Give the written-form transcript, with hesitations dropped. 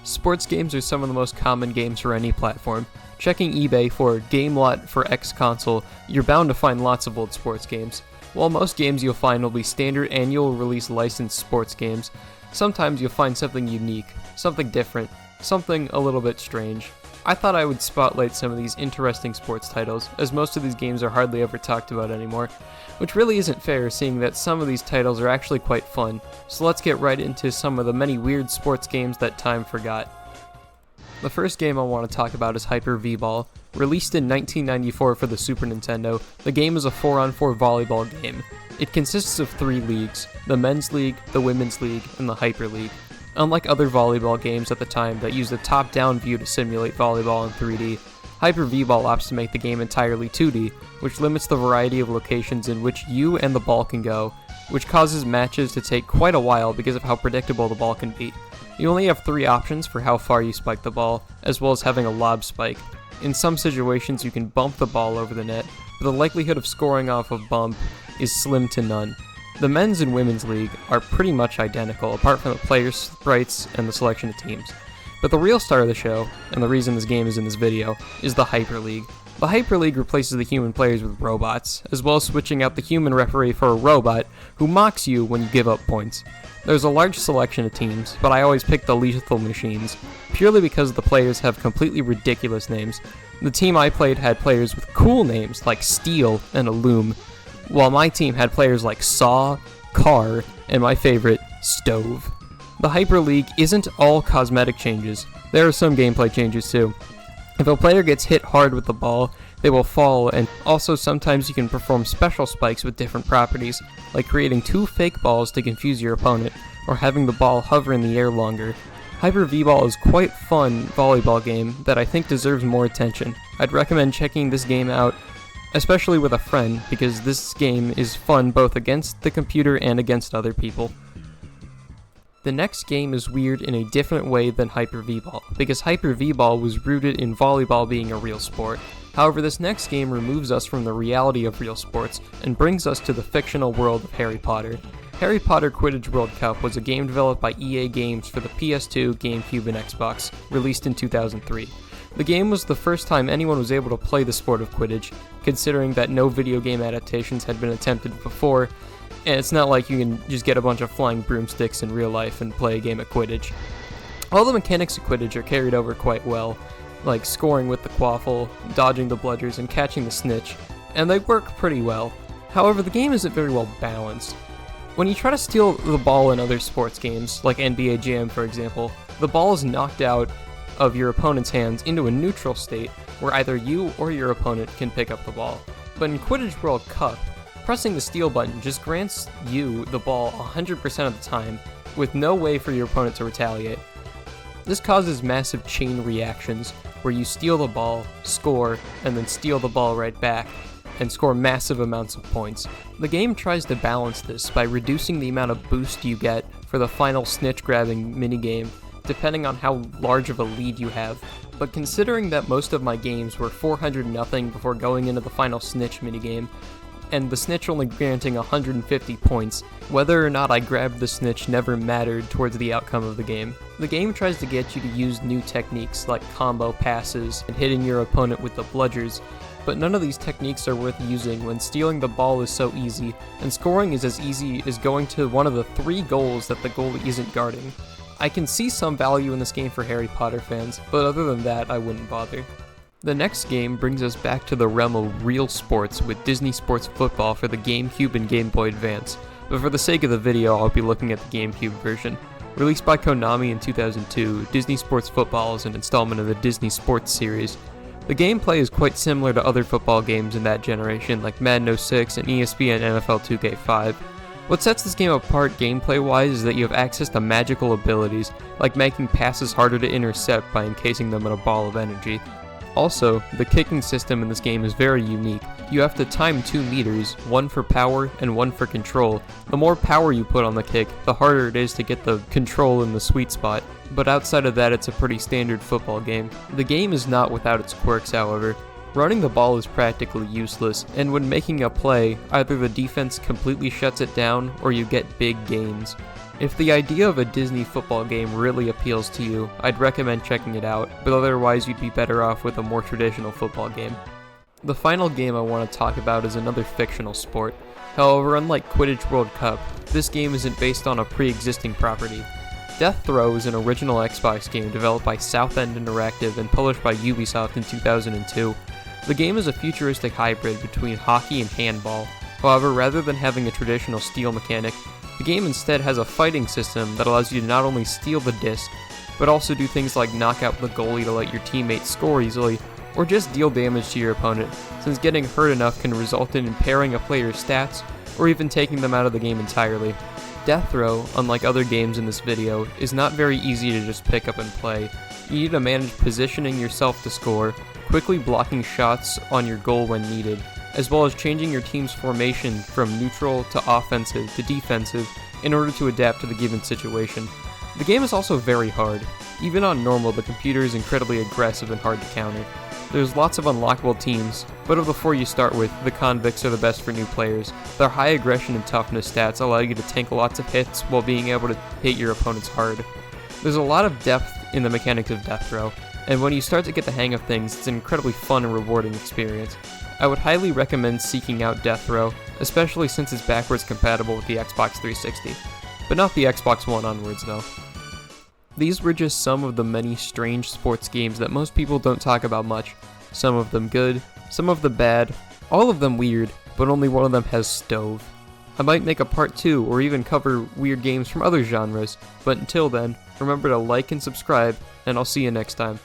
Sports games are some of the most common games for any platform. Checking eBay for game lot for X console, you're bound to find lots of old sports games. While most games you'll find will be standard annual release licensed sports games, sometimes you'll find something unique, something different, something a little bit strange. I thought I would spotlight some of these interesting sports titles, as most of these games are hardly ever talked about anymore, which really isn't fair seeing that some of these titles are actually quite fun, so let's get right into some of the many weird sports games that time forgot. The first game I want to talk about is Hyper V-Ball. Released in 1994 for the Super Nintendo, the game is a 4-on-4 volleyball game. It consists of 3 leagues, the Men's League, the Women's League, and the Hyper League. Unlike other volleyball games at the time that used a top-down view to simulate volleyball in 3D, Hyper V-Ball opts to make the game entirely 2D, which limits the variety of locations in which you and the ball can go, which causes matches to take quite a while because of how predictable the ball can be. You only have 3 options for how far you spike the ball, as well as having a lob spike. In some situations you can bump the ball over the net, but the likelihood of scoring off a bump is slim to none. The Men's and Women's League are pretty much identical, apart from the players' sprites and the selection of teams. But the real star of the show, and the reason this game is in this video, is the Hyper League. The Hyper League replaces the human players with robots, as well as switching out the human referee for a robot who mocks you when you give up points. There's a large selection of teams, but I always pick the Lethal Machines, purely because the players have completely ridiculous names. The team I played had players with cool names like Steel and Illume, while my team had players like Saw, Car, and my favorite, Stove. The Hyper League isn't all cosmetic changes, there are some gameplay changes too. If a player gets hit hard with the ball, they will fall, and also sometimes you can perform special spikes with different properties, like creating 2 fake balls to confuse your opponent, or having the ball hover in the air longer. Hyper V-Ball is quite fun volleyball game that I think deserves more attention. I'd recommend checking this game out, especially with a friend, because this game is fun both against the computer and against other people. The next game is weird in a different way than Hyper V-Ball, because Hyper V-Ball was rooted in volleyball being a real sport. However, this next game removes us from the reality of real sports and brings us to the fictional world of Harry Potter. Harry Potter Quidditch World Cup was a game developed by EA Games for the PS2, GameCube, and Xbox, released in 2003. The game was the first time anyone was able to play the sport of Quidditch, considering that no video game adaptations had been attempted before, and it's not like you can just get a bunch of flying broomsticks in real life and play a game of Quidditch. All the mechanics of Quidditch are carried over quite well, like scoring with the quaffle, dodging the bludgers, and catching the snitch, and they work pretty well. However, the game isn't very well balanced. When you try to steal the ball in other sports games, like NBA Jam for example, the ball is knocked out of your opponent's hands into a neutral state where either you or your opponent can pick up the ball. But in Quidditch World Cup, pressing the steal button just grants you the ball 100% of the time, with no way for your opponent to retaliate. This causes massive chain reactions, where you steal the ball, score, and then steal the ball right back, and score massive amounts of points. The game tries to balance this by reducing the amount of boost you get for the final snitch-grabbing minigame, depending on how large of a lead you have. But considering that most of my games were 400-0 before going into the final snitch minigame, and the snitch only granting 150 points, whether or not I grabbed the snitch never mattered towards the outcome of the game. The game tries to get you to use new techniques like combo passes and hitting your opponent with the bludgers, but none of these techniques are worth using when stealing the ball is so easy, and scoring is as easy as going to one of the 3 goals that the goalie isn't guarding. I can see some value in this game for Harry Potter fans, but other than that, I wouldn't bother. The next game brings us back to the realm of real sports with Disney Sports Football for the GameCube and Game Boy Advance, but for the sake of the video I'll be looking at the GameCube version. Released by Konami in 2002, Disney Sports Football is an installment of the Disney Sports series. The gameplay is quite similar to other football games in that generation like Madden 06 and ESPN NFL 2K5. What sets this game apart gameplay-wise is that you have access to magical abilities, like making passes harder to intercept by encasing them in a ball of energy. Also, the kicking system in this game is very unique. You have to time 2 meters, one for power and one for control. The more power you put on the kick, the harder it is to get the control in the sweet spot. But outside of that, it's a pretty standard football game. The game is not without its quirks, however. Running the ball is practically useless, and when making a play, either the defense completely shuts it down or you get big gains. If the idea of a Disney football game really appeals to you, I'd recommend checking it out, but otherwise you'd be better off with a more traditional football game. The final game I want to talk about is another fictional sport. However, unlike Quidditch World Cup, this game isn't based on a pre-existing property. Deathrow is an original Xbox game developed by Southend Interactive and published by Ubisoft in 2002. The game is a futuristic hybrid between hockey and handball. However, rather than having a traditional steal mechanic, the game instead has a fighting system that allows you to not only steal the disc, but also do things like knock out the goalie to let your teammates score easily, or just deal damage to your opponent, since getting hurt enough can result in impairing a player's stats, or even taking them out of the game entirely. Deathrow, unlike other games in this video, is not very easy to just pick up and play. You need to manage positioning yourself to score, quickly blocking shots on your goal when needed, as well as changing your team's formation from neutral to offensive to defensive in order to adapt to the given situation. The game is also very hard. Even on normal, the computer is incredibly aggressive and hard to counter. There's lots of unlockable teams, but of the four you start with, the convicts are the best for new players. Their high aggression and toughness stats allow you to tank lots of hits while being able to hit your opponents hard. There's a lot of depth in the mechanics of Deathrow, and when you start to get the hang of things, it's an incredibly fun and rewarding experience. I would highly recommend seeking out Deathrow, especially since it's backwards compatible with the Xbox 360, but not the Xbox One onwards though. These were just some of the many strange sports games that most people don't talk about much. Some of them good, some of them bad, all of them weird, but only one of them has stove. I might make a part 2 or even cover weird games from other genres, but until then, remember to like and subscribe, and I'll see you next time.